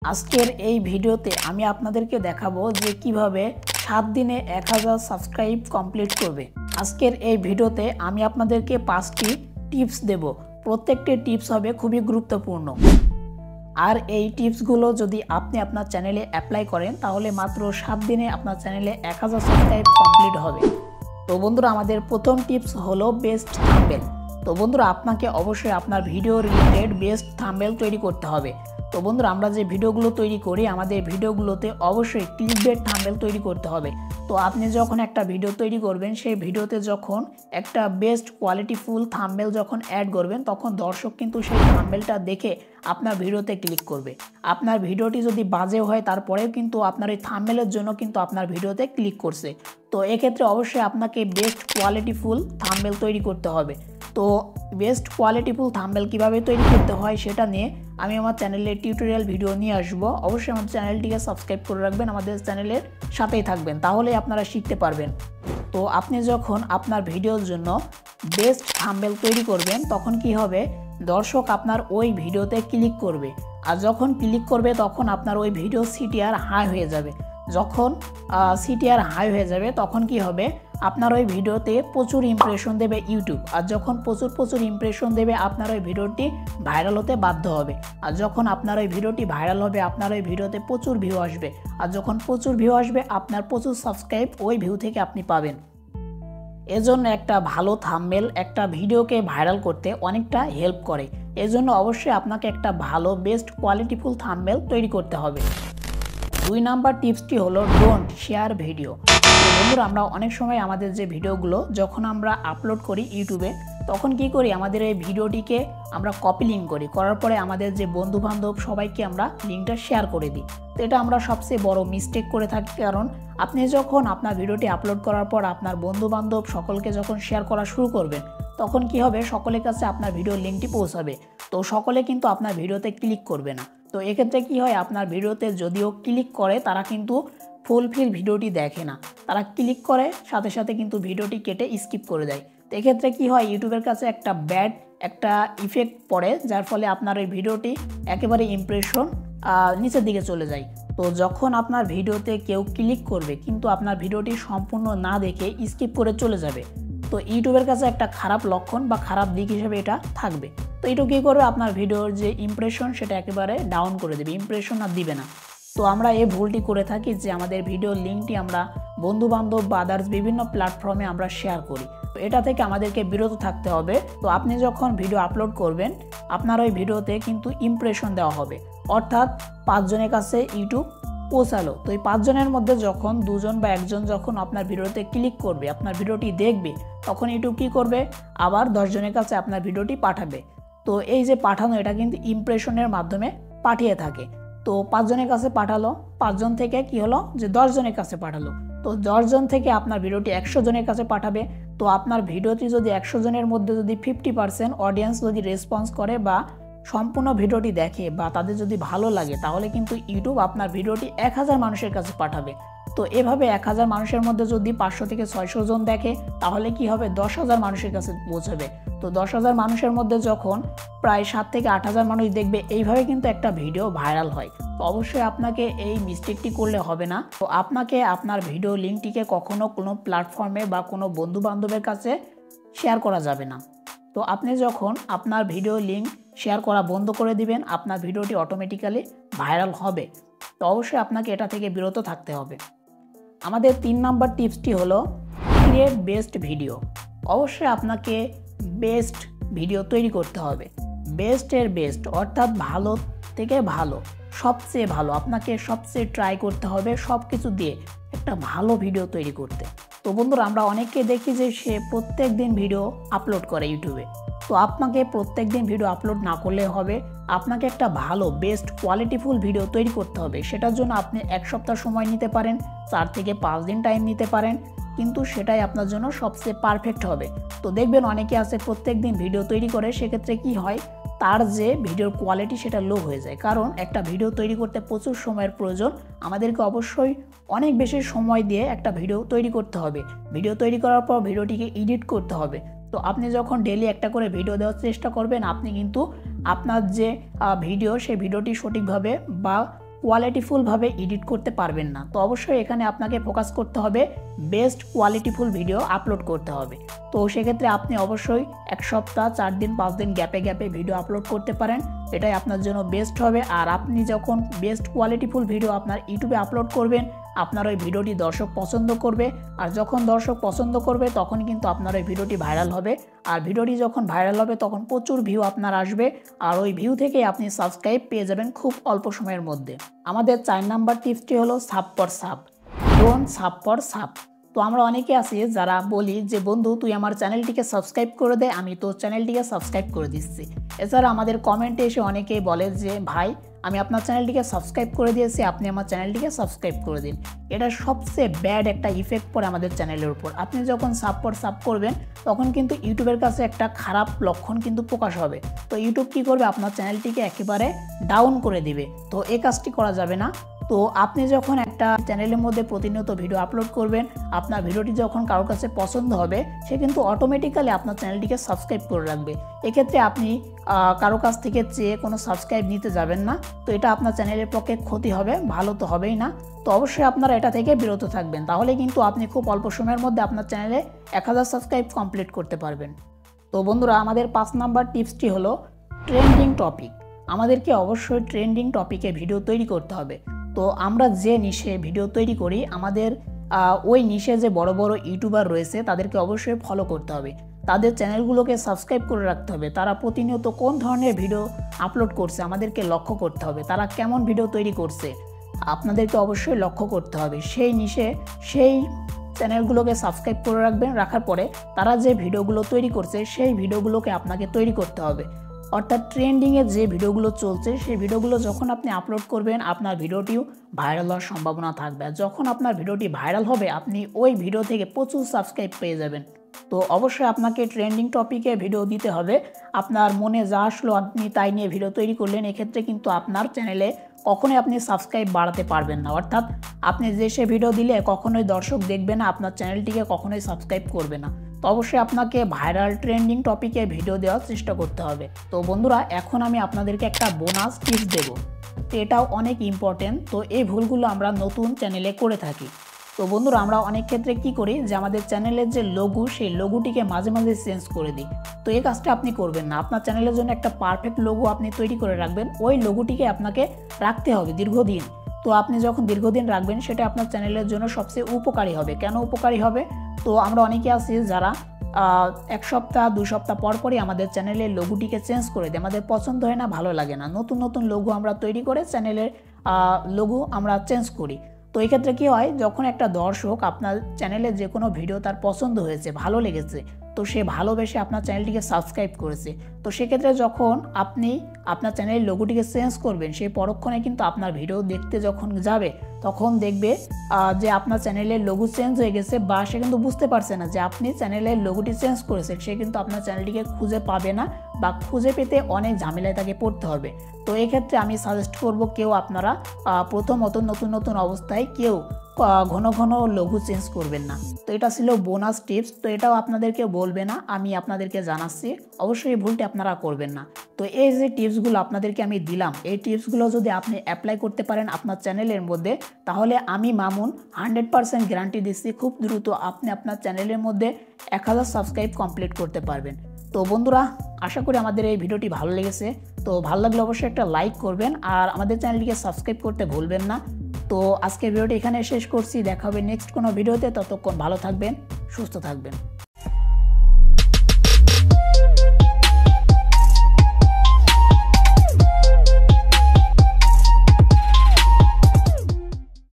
আজকের এই ভিডিওতে আমি আপনাদেরকে দেখাবো যে কিভাবে 7 দিনে 1000 সাবস্ক্রাইব কমপ্লিট করবে। আজকের এই ভিডিওতে আমি আপনাদেরকে 5টি টিপস দেব। প্রত্যেকটি টিপস হবে খুবই গুরুত্বপূর্ণ। আর এই টিপসগুলো যদি আপনি আপনার চ্যানেলে অ্যাপ্লাই করেন তাহলে মাত্র 7 দিনে আপনার চ্যানেলে 1000 সাবস্ক্রাইব কমপ্লিট হবে। তো বন্ধুরা, আমাদের প্রথম টিপস হলো বেস্ট থাম্বনেল। তো বন্ধুরা, আপনাকে অবশ্যই আপনার ভিডিও রিলেটেড বেস্ট থাম্বনেল তৈরি করতে হবে। তো বন্ধুরা, আমরা যে ভিডিওগুলো তৈরি করি আমাদের ভিডিওগুলোতে অবশ্যই ক্লিকবেট থাম্বনেল তৈরি করতে হবে। তো আপনি যখন একটা ভিডিও তৈরি করবেন সেই ভিডিওতে যখন একটা বেস্ট কোয়ালিটিফুল থাম্বনেল যখন অ্যাড করবেন তখন দর্শক কিন্তু সেই থাম্বনেলটা দেখে আপনার ভিডিওতে ক্লিক করবে। আপনার ভিডিওটি যদি বাজে হয় তারপরেও কিন্তু আপনার এই থাম্বনেলের জন্য কিন্তু আপনার ভিডিওতে ক্লিক করছে। তো এক্ষেত্রে অবশ্যই আপনাকে বেস্ট কোয়ালিটিফুল থাম্বনেল তৈরি করতে হবে। তো বেস্ট কোয়ালিটিফুল থাম্বনেল কীভাবে তৈরি করতে হয় সেটা নিয়ে আমি আমার চ্যানেলে টিউটোরিয়াল ভিডিও নিয়ে আসবো। অবশ্যই আমার চ্যানেলটিকে সাবস্ক্রাইব করে রাখবেন, আমাদের চ্যানেলের সাথেই থাকবেন, তাহলেই আপনারা শিখতে পারবেন। তো আপনি যখন আপনার ভিডিওর জন্য বেস্ট থাম্বনেল তৈরি করবেন তখন কি হবে, দর্শক আপনার ওই ভিডিওতে ক্লিক করবে। আর যখন ক্লিক করবে তখন আপনার ওই ভিডিও সিটিআর হাই হয়ে যাবে। যখন সিটিআর হাই হয়ে যাবে তখন কি হবে, আপনার ওই ভিডিওতে প্রচুর ইমপ্রেশন দেবে ইউটিউব। আর যখন প্রচুর ইমপ্রেশন দেবে আপনার ওই ভিডিওটি ভাইরাল হতে বাধ্য হবে। আর যখন আপনার ওই ভিডিওটি ভাইরাল হবে আপনার ওই ভিডিওতে প্রচুর ভিউ আসবে। আর যখন প্রচুর ভিউ আসবে আপনার প্রচুর সাবস্ক্রাইব ওই ভিউ থেকে আপনি পাবেন। এজন্য একটা ভালো থাম্বনেল একটা ভিডিওকে ভাইরাল করতে অনেকটা হেল্প করে। এজন্য অবশ্যই আপনাকে একটা ভালো বেস্ট কোয়ালিটিফুল থাম্বনেল তৈরি করতে হবে। 2 নাম্বার টিপসটি হলো ডোন্ট শেয়ার ভিডিও। বন্ধুরা, আমরা অনেক সময় আমাদের যে ভিডিওগুলো যখন আমরা আপলোড করি ইউটিউবে তখন কি করি, আমাদের এই ভিডিওটিকে আমরা কপি লিঙ্ক করি, করার পরে আমাদের যে বন্ধু বান্ধব সবাইকে আমরা লিঙ্কটা শেয়ার করে দিই। তো এটা আমরা সবচেয়ে বড় মিস্টেক করে থাকি। কারণ আপনি যখন আপনার ভিডিওটি আপলোড করার পর আপনার বন্ধু বান্ধব সকলকে যখন শেয়ার করা শুরু করবেন তখন কি হবে, সকলের কাছে আপনার ভিডিওর লিঙ্কটি পৌঁছাবে। তো সকলে কিন্তু আপনার ভিডিওতে ক্লিক করবে না। তো এক্ষেত্রে কি হয়, আপনার ভিডিওতে যদিও ক্লিক করে তারা কিন্তু ফুলফিল ভিডিওটি দেখে না, তারা ক্লিক করে সাথে সাথে কিন্তু ভিডিওটি কেটে স্কিপ করে দেয়। তো এক্ষেত্রে কি হয়, ইউটিউবের কাছে একটা ব্যাড একটা ইফেক্ট পড়ে, যার ফলে আপনার এই ভিডিওটি একেবারে ইমপ্রেশন নিচের দিকে চলে যায়। তো যখন আপনার ভিডিওতে কেউ ক্লিক করবে কিন্তু আপনার ভিডিওটি সম্পূর্ণ না দেখে স্কিপ করে চলে যাবে, তো ইউটিউবের কাছে একটা খারাপ লক্ষণ বা খারাপ দিক হিসেবে এটা থাকবে। তো এটা কী করবে, আপনার ভিডিওর যে ইমপ্রেশন সেটা একেবারে ডাউন করে দেবে, ইমপ্রেশন আর দিবে না। তো আমরা এই ভুলটি করে থাকি যে আমাদের ভিডিওর লিঙ্কটি আমরা বন্ধু বান্ধব বা আদার্স বিভিন্ন প্ল্যাটফর্মে আমরা শেয়ার করি। তো এটা থেকে আমাদেরকে বিরত থাকতে হবে। তো আপনি যখন ভিডিও আপলোড করবেন আপনার ওই ভিডিওতে কিন্তু ইমপ্রেশন দেওয়া হবে, অর্থাৎ 5 জনের কাছে ইউটিউব পৌঁছালো। তো এই 5 জনের মধ্যে যখন 2 জন বা 1 জন যখন আপনার ভিডিওতে ক্লিক করবে, আপনার ভিডিওটি দেখবে, তখন ইউটিউব কী করবে, আবার 10 জনের কাছে আপনার ভিডিওটি পাঠাবে। তো এই যে পাঠানো এটা কিন্তু ইমপ্রেশনের মাধ্যমে পাঠিয়ে থাকে। তো 5 জনের কাছে পাঠালো, 5 জন থেকে কি হলো যে 10 জনের কাছে পাঠালো। তো 10 জন থেকে আপনার ভিডিওটি 100 জনের কাছে পাঠাবে। তো আপনার ভিডিওটি যদি 100 জনের মধ্যে যদি 50% অডিয়েন্স যদি রেসপন্স করে বা সম্পূর্ণ ভিডিওটি দেখে বা তাদের যদি ভালো লাগে তাহলে কিন্তু ইউটিউব আপনার ভিডিওটি 1000 মানুষের কাছে পাঠাবে। তো এভাবে 1000 মানুষের মধ্যে যদি 500 থেকে 600 জন দেখে তাহলে কি হবে, 10,000 মানুষের কাছে পৌঁছাবে। তো 10,000 মানুষের মধ্যে যখন প্রায় 7 থেকে 8,000 মানুষ দেখবে, এইভাবে কিন্তু একটা ভিডিও ভাইরাল হয়। তো অবশ্যই আপনাকে এই মিস্টেকটি করলে হবে না। তো আপনাকে আপনার ভিডিও লিঙ্কটিকে কখনো কোনো প্ল্যাটফর্মে বা কোনো বন্ধু বান্ধবের কাছে শেয়ার করা যাবে না। তো আপনি যখন আপনার ভিডিও লিঙ্ক শেয়ার করা বন্ধ করে দিবেন আপনার ভিডিওটি অটোমেটিক্যালি ভাইরাল হবে। তো অবশ্যই আপনাকে এটা থেকে বিরত থাকতে হবে। আমাদের 3 নাম্বার টিপসটি হলো ক্রিয়েট বেস্ট ভিডিও। অবশ্যই আপনাকে বেস্ট ভিডিও তৈরি করতে হবে। বেস্টের বেস্ট অর্থাৎ ভালো থেকে ভালো, সবচেয়ে ভালো, আপনাকে সবচেয়ে ট্রাই করতে হবে সব কিছু দিয়ে একটা ভালো ভিডিও তৈরি করতে। তো বন্ধুরা, আমরা অনেককে দেখি যে সে প্রত্যেক দিন ভিডিও আপলোড করে ইউটিউবে। তো আপনাকে প্রত্যেক দিন ভিডিও আপলোড না করলে হবে, আপনাকে একটা ভালো বেস্ট কোয়ালিটিফুল ভিডিও তৈরি করতে হবে। সেটার জন্য আপনি 1 সপ্তাহ সময় নিতে পারেন, 4 থেকে 5 দিন টাইম নিতে পারেন, কিন্তু সেটাই আপনার জন্য সবচেয়ে পারফেক্ট হবে। তো দেখবেন অনেকে আছে প্রত্যেক দিন ভিডিও তৈরি করে, সেক্ষেত্রে কি হয়, তার যে ভিডিওর কোয়ালিটি সেটা লো হয়ে যায়। কারণ একটা ভিডিও তৈরি করতে প্রচুর সময়ের প্রয়োজন, আমাদেরকে অবশ্যই অনেক বেশি সময় দিয়ে একটা ভিডিও তৈরি করতে হবে। ভিডিও তৈরি করার পর ভিডিওটিকে এডিট করতে হবে। তো আপনি যখন ডেইলি একটা করে ভিডিও দেওয়ার চেষ্টা করবেন আপনি কিন্তু আপনার যে ভিডিও সেই ভিডিওটি সঠিকভাবে বা কোয়ালিটিফুলভাবে এডিট করতে পারবেন না। তো অবশ্যই এখানে আপনাকে ফোকাস করতে হবে, বেস্ট কোয়ালিটিফুল ভিডিও আপলোড করতে হবে। তো সেক্ষেত্রে আপনি অবশ্যই 1 সপ্তাহ 4 দিন 5 দিন গ্যাপে গ্যাপে ভিডিও আপলোড করতে পারেন, এটাই আপনার জন্য বেস্ট হবে। আর আপনি যখন বেস্ট কোয়ালিটিফুল ভিডিও আপনার ইউটিউবে আপলোড করবেন, আপনার ওই ভিডিওটি দর্শক পছন্দ করবে, আর যখন দর্শক পছন্দ করবে তখন কিন্তু আপনার ওই ভিডিওটি ভাইরাল হবে। আর ভিডিওটি যখন ভাইরাল হবে তখন প্রচুর ভিউ আপনার আসবে, আর ওই ভিউ থেকে আপনি সাবস্ক্রাইব পেয়ে যাবেন খুব অল্প সময়ের মধ্যে। আমাদের 4 নাম্বার টিপসটি হলো sub for sub, don't sub for sub. তো আমরা অনেকে আছি যারা বলি যে বন্ধু তুই আমার চ্যানেলটিকে সাবস্ক্রাইব করে দে, আমি তোর চ্যানেলটিকে সাবস্ক্রাইব করে দিচ্ছি। এছাড়া আমাদের কমেন্টে এসে অনেকেই বলে যে ভাই আমি আপনার চ্যানেলটিকে সাবস্ক্রাইব করে দিয়েছি, আপনি আমার চ্যানেলটিকে সাবস্ক্রাইব করে দিন। এটা সবচেয়ে ব্যাড একটা ইফেক্ট পড়ে আমাদের চ্যানেলের উপর। আপনি যখন সাব ফর সাব করবেন তখন কিন্তু ইউটিউবের কাছে একটা খারাপ লক্ষণ কিন্তু প্রকাশ হবে। তো ইউটিউব কী করবে, আপনার চ্যানেলটিকে একেবারে ডাউন করে দিবে। তো এই কাজটি করা যাবে না। তো আপনি যখন একটা চ্যানেলের মধ্যে প্রতিনিয়ত ভিডিও আপলোড করবেন, আপনার ভিডিওটি যখন কারোর কাছে পছন্দ হবে, সে কিন্তু অটোমেটিক্যালি আপনার চ্যানেলটিকে সাবস্ক্রাইব করে রাখবে। এক্ষেত্রে আপনি কারো কাছ থেকে চেয়ে কোনো সাবস্ক্রাইব নিতে যাবেন না। তো এটা আপনার চ্যানেলের পক্ষে ক্ষতি হবে, ভালো তো হবেই না। তো অবশ্যই আপনারা এটা থেকে বিরত থাকবেন, তাহলে কিন্তু আপনি খুব অল্প সময়ের মধ্যে আপনার চ্যানেলে 1000 সাবস্ক্রাইব কমপ্লিট করতে পারবেন। তো বন্ধুরা, আমাদের 5 নাম্বার টিপসটি হলো ট্রেন্ডিং টপিক। আমাদেরকে অবশ্যই ট্রেন্ডিং টপিকে ভিডিও তৈরি করতে হবে। তো আমরা যে নিশে ভিডিও তৈরি করি, আমাদের ওই নিশে যে বড় বড় ইউটিউবার রয়েছে তাদেরকে অবশ্যই ফলো করতে হবে, তাদের চ্যানেলগুলোকে সাবস্ক্রাইব করে রাখতে হবে। তারা প্রতিনিয়ত কোন ধরনের ভিডিও আপলোড করছে আমাদেরকে লক্ষ্য করতে হবে, তারা কেমন ভিডিও তৈরি করছে আপনাদেরকে অবশ্যই লক্ষ্য করতে হবে। সেই নিশে সেই চ্যানেলগুলোকে সাবস্ক্রাইব করে রাখবেন, রাখার পরে তারা যে ভিডিওগুলো তৈরি করছে সেই ভিডিওগুলোকে আপনাকে তৈরি করতে হবে। অর্থাৎ ট্রেন্ডিংয়ে যে ভিডিওগুলো চলছে সেই ভিডিওগুলো যখন আপনি আপলোড করবেন, আপনার ভিডিওটিও ভাইরাল হওয়ার সম্ভাবনা থাকবে। যখন আপনার ভিডিওটি ভাইরাল হবে, আপনি ওই ভিডিও থেকে প্রচুর সাবস্ক্রাইব পেয়ে যাবেন। তো অবশ্যই আপনাকে ট্রেন্ডিং টপিকে ভিডিও দিতে হবে। আপনার মনে যা আসলো আপনি তাই নিয়ে ভিডিও তৈরি করলেন, এক্ষেত্রে কিন্তু আপনার চ্যানেলে কখনোই আপনি সাবস্ক্রাইব বাড়াতে পারবেন না। অর্থাৎ আপনি যে সে ভিডিও দিলে কখনোই দর্শক দেখবে না, আপনার চ্যানেলটিকে কখনোই সাবস্ক্রাইব করবে না। তো অবশ্যই আপনাকে ভাইরাল ট্রেন্ডিং টপিকে ভিডিও দেওয়ার চেষ্টা করতে হবে। তো বন্ধুরা, এখন আমি আপনাদেরকে একটা বোনাস টিপস দেবো, তো এটাও অনেক ইম্পর্টেন্ট। তো এই ভুলগুলো আমরা নতুন চ্যানেলে করে থাকি। তো বন্ধুরা, আমরা অনেক ক্ষেত্রে কি করি যে আমাদের চ্যানেলের যে লোগো, সেই লোগোটিকে মাঝে মাঝে চেঞ্জ করে দিই। তো এই কাজটা আপনি করবেন না। আপনার চ্যানেলের জন্য একটা পারফেক্ট লোগো আপনি তৈরি করে রাখবেন, ওই লোগোটিকে আপনাকে রাখতে হবে দীর্ঘদিন। তো আপনি যখন দীর্ঘদিন রাখবেন সেটা আপনার চ্যানেলের জন্য সবচেয়ে উপকারী হবে। কেন উপকারী হবে? তো আমরা অনেকে আছি যারা 1 সপ্তাহ 2 সপ্তাহ পর পরই আমাদের চ্যানেলের লোগোটিকে চেঞ্জ করে দিই, আমাদের পছন্দ হয় না, ভালো লাগে না। নতুন নতুন লোগো আমরা তৈরি করে চ্যানেলের লোগো আমরা চেঞ্জ করি। তো এই ক্ষেত্রে কী হয়, যখন একটা দর্শক আপনার চ্যানেলে যে কোনো ভিডিও তার পছন্দ হয়েছে, ভালো লেগেছে, তো সে ভালোবেসে আপনার চ্যানেলটিকে সাবস্ক্রাইব করেছে, তো সেক্ষেত্রে যখন আপনি আপনার চ্যানেলের লোগোটিকে চেঞ্জ করবেন, সেই পরক্ষণে কিন্তু আপনার ভিডিও দেখতে যখন যাবে তখন দেখবে যে আপনার চ্যানেলের লোগো চেঞ্জ হয়ে গেছে, বা সে কিন্তু বুঝতে পারছে না যে আপনি চ্যানেলের লোগোটি চেঞ্জ করেছেন। সে কিন্তু আপনার চ্যানেলটিকে খুঁজে পাবে না, বা খুঁজে পেতে অনেক ঝামেলায় তাকে পড়তে হবে। তো এক্ষেত্রে আমি সাজেস্ট করব, কেউ আপনারা প্রথমত নতুন নতুন অবস্থায় কেউ ঘন ঘন লোগো চেঞ্জ করবেন না। তো এটা ছিল বোনাস টিপস। তো এটাও আপনাদেরকে বলবে না, আমি আপনাদেরকে জানাচ্ছি, অবশ্যই এই ভুলটি আপনারা করবেন না। তো এই যে টিপসগুলো আপনাদেরকে আমি দিলাম, এই টিপসগুলো যদি আপনি অ্যাপ্লাই করতে পারেন আপনার চ্যানেলের মধ্যে, তাহলে আমি মামুন 100% গ্যারান্টি দিচ্ছি খুব দ্রুত আপনি আপনার চ্যানেলের মধ্যে 1000 সাবস্ক্রাইব কমপ্লিট করতে পারবেন। তো বন্ধুরা, আশা করি আমাদের এই ভিডিওটি ভালো লেগেছে। তো ভালো লাগলে অবশ্যই একটা লাইক করবেন, আর আমাদের চ্যানেলটিকে সাবস্ক্রাইব করতে ভুলবেন না। তো আজকের ভিডিওটি এখানে শেষ করছি, দেখা হবে নেক্সট কোনো ভিডিওতে। ততক্ষণ ভালো থাকবেন, সুস্থ থাকবেন।